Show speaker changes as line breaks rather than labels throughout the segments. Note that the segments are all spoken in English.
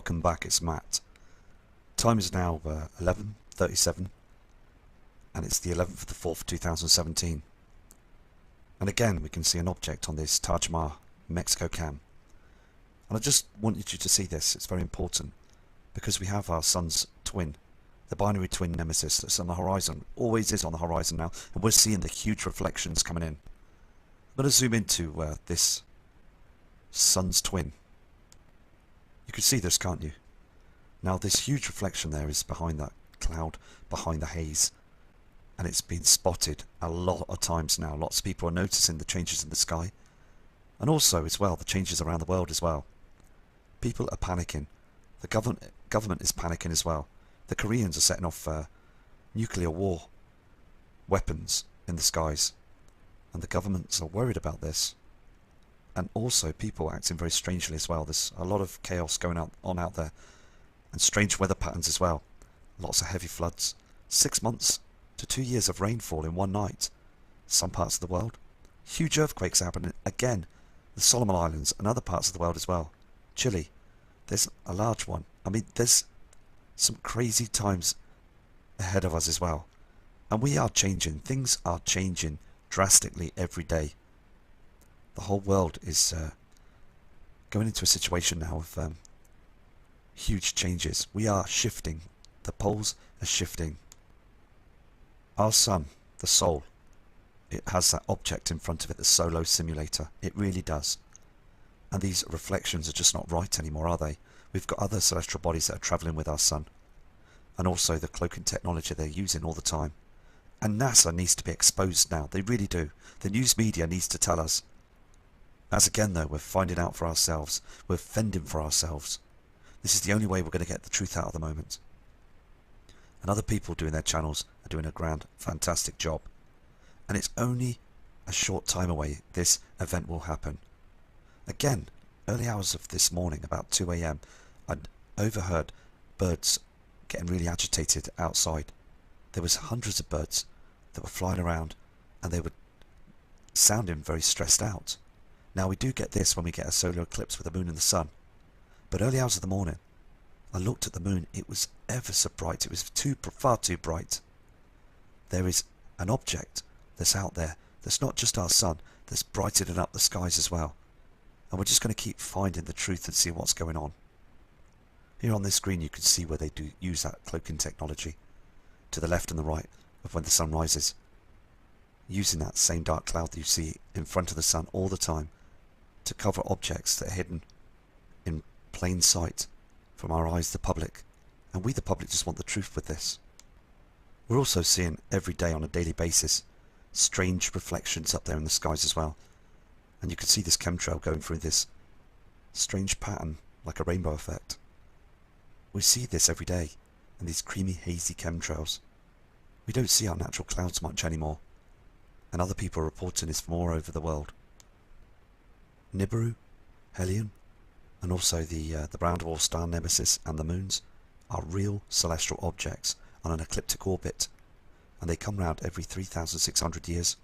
welcome back, it's Matt. Time is now 11:37 and it's the 11th of the 4th, 2017. And again we can see an object on this Taj Mahal Mexico cam. And I just wanted you to see this, it's very important, because we have our sun's twin, the binary twin nemesis that's on the horizon, always is on the horizon now, and we're seeing the huge reflections coming in. I'm going to zoom into this sun's twin. You can see this, can't you? Now this huge reflection there is behind that cloud, behind the haze, and it's been spotted a lot of times now. Lots of people are noticing the changes in the sky, and also as well the changes around the world as well. People are panicking. The government is panicking as well. The Koreans are setting off nuclear war weapons in the skies, and the governments are worried about this. And also people acting very strangely as well. There's a lot of chaos going on out there, and strange weather patterns as well. Lots of heavy floods, 6 months to 2 years of rainfall in one night. Some parts of the world, huge earthquakes happening again. The Solomon Islands and other parts of the world as well. Chile, there's a large one. I mean, there's some crazy times ahead of us as well, and we are changing. Things are changing drastically every day. The whole world is going into a situation now of huge changes. We are shifting. The poles are shifting. Our sun, the soul, it has that object in front of it, the Solo simulator. It really does. And these reflections are just not right anymore, are they? We've got other celestial bodies that are travelling with our sun, and also the cloaking technology they're using all the time. And NASA needs to be exposed now. They really do. The news media needs to tell us. As again though, we're finding out for ourselves. We're fending for ourselves. This is the only way we're going to get the truth out at the moment. And other people doing their channels are doing a grand, fantastic job. And it's only a short time away this event will happen. Again, early hours of this morning, about 2 AM, I'd overheard birds getting really agitated outside. There was hundreds of birds that were flying around, and they were sounding very stressed out. Now we do get this when we get a solar eclipse with the moon and the sun. But early hours of the morning, I looked at the moon. It was ever so bright. It was far too bright. There is an object that's out there that's not just our sun, that's brightening up the skies as well. And we're just going to keep finding the truth and see what's going on. Here on this screen you can see where they do use that cloaking technology, to the left and the right of when the sun rises, using that same dark cloud that you see in front of the sun all the time to cover objects that are hidden in plain sight from our eyes, the public. And we the public just want the truth with this. We're also seeing every day on a daily basis strange reflections up there in the skies as well. And you can see this chemtrail going through this strange pattern like a rainbow effect. We see this every day in these creamy hazy chemtrails. We don't see our natural clouds much anymore, and other people are reporting this from all over the world. Nibiru, Helion, and also the brown dwarf star Nemesis and the moons are real celestial objects on an ecliptic orbit, and they come round every 3,600 years.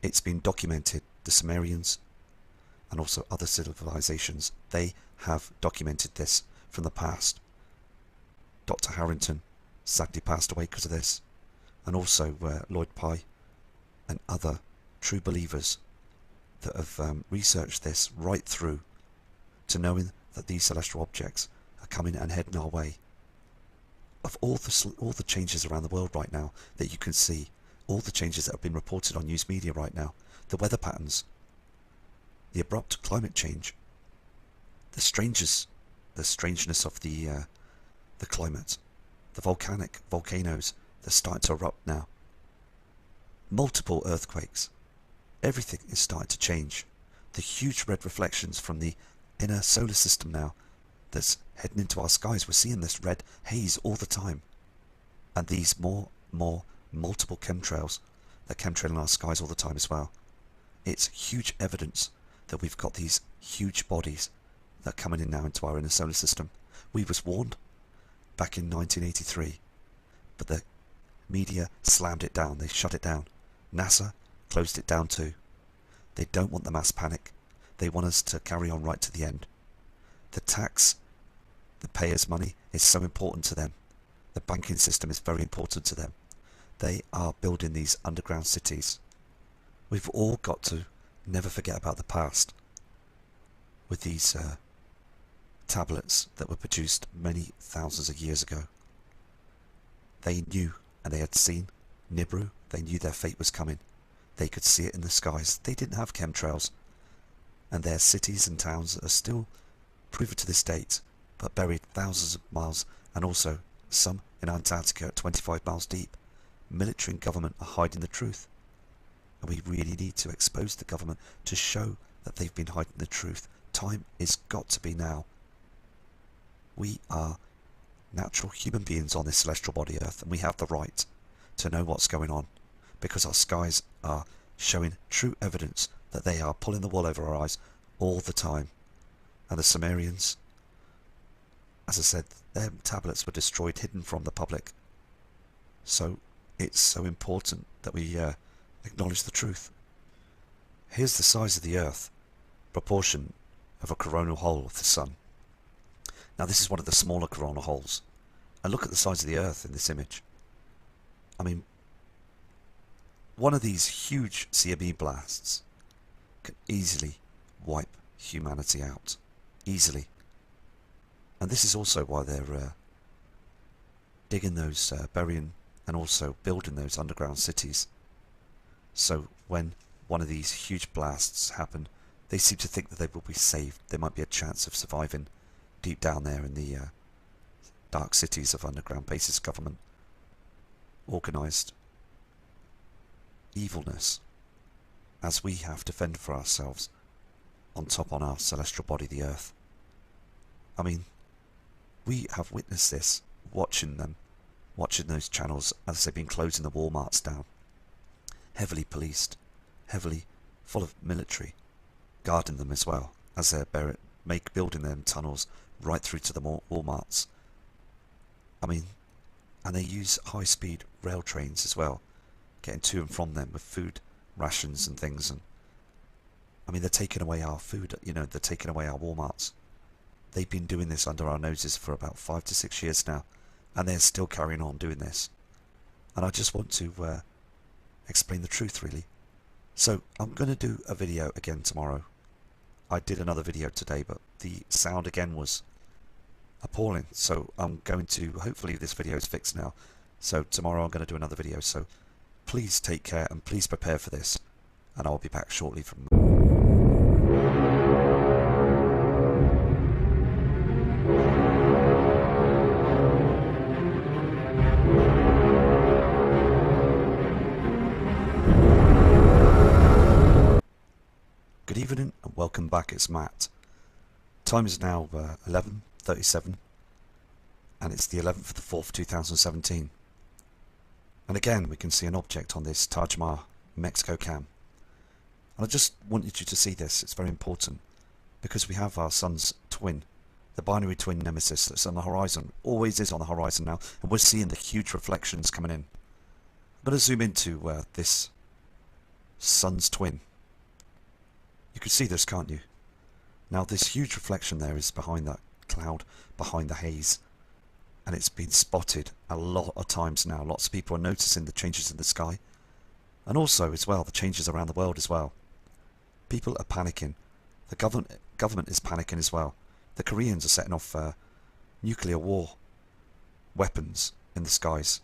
It's been documented. The Sumerians and also other civilizations, they have documented this from the past. Dr. Harrington sadly passed away because of this, and also Lloyd Pye and other true believers that have researched this right through to knowing that these celestial objects are coming and heading our way. Of all the changes around the world right now that you can see, all the changes that have been reported on news media right now, the weather patterns, the abrupt climate change, the strangeness of the climate, the volcanoes that are starting to erupt now, multiple earthquakes, everything is starting to change. The huge red reflections from the inner solar system now that's heading into our skies. We're seeing this red haze all the time, and these more multiple chemtrails that chemtrail in our skies all the time as well. It's huge evidence that we've got these huge bodies that are coming in now into our inner solar system. We was warned back in 1983, but the media slammed it down. They shut it down. NASA closed it down too. They don't want the mass panic. They want us to carry on right to the end. The the payers' money is so important to them. The banking system is very important to them. They are building these underground cities. We've all got to never forget about the past with these tablets that were produced many thousands of years ago. They knew and they had seen Nibiru. They knew their fate was coming. They could see it in the skies. They didn't have chemtrails. And their cities and towns are still proven to this date, but buried thousands of miles, and also some in Antarctica at 25 miles deep. Military and government are hiding the truth. And we really need to expose the government to show that they've been hiding the truth. Time is got to be now. We are natural human beings on this celestial body Earth, and we have the right to know what's going on, because our skies are showing true evidence that they are pulling the wool over our eyes all the time. And the Sumerians, as I said, their tablets were destroyed, hidden from the public. So it's so important that we acknowledge the truth. Here's the size of the Earth, proportion of a coronal hole of the Sun. Now this is one of the smaller coronal holes. And look at the size of the Earth in this image. I mean, one of these huge CME blasts can easily wipe humanity out. Easily. And this is also why they're digging those, burying and also building those underground cities. So when one of these huge blasts happen, they seem to think that they will be saved. There might be a chance of surviving deep down there in the dark cities of underground bases government. Organised evilness, as we have to fend for ourselves on top on our celestial body, the Earth. I mean, we have witnessed this, watching those channels as they've been closing the Walmarts down. Heavily policed, heavily full of military, guarding them as well, as they're building them tunnels right through to the Walmarts. I mean, and they use high-speed rail trains as well, getting to and from them with food rations and things. And I mean, they're taking away our food, they're taking away our Walmarts. They've been doing this under our noses for about 5 to 6 years now, and they're still carrying on doing this. And I just want to explain the truth, really. So I'm going to do a video again tomorrow. I did another video today, but the sound again was appalling. So I'm going to, hopefully this video is fixed now. So tomorrow I'm going to do another video. So please take care and please prepare for this. And I'll be back shortly from... Good evening and welcome back, it's Matt. Time is now 11:37 and it's the 11th of the 4th 2017. And again we can see an object on this Taj Mahal Mexico cam. And I just wanted you to see this, it's very important, because we have our sun's twin, the binary twin nemesis that's on the horizon, always is on the horizon now, and we're seeing the huge reflections coming in. I'm going to zoom into this sun's twin. You can see this, can't you? Now this huge reflection there is behind that cloud, behind the haze, and it's been spotted a lot of times now. Lots of people are noticing the changes in the sky, and also as well the changes around the world as well. People are panicking. The government is panicking as well. The Koreans are setting off nuclear war weapons in the skies.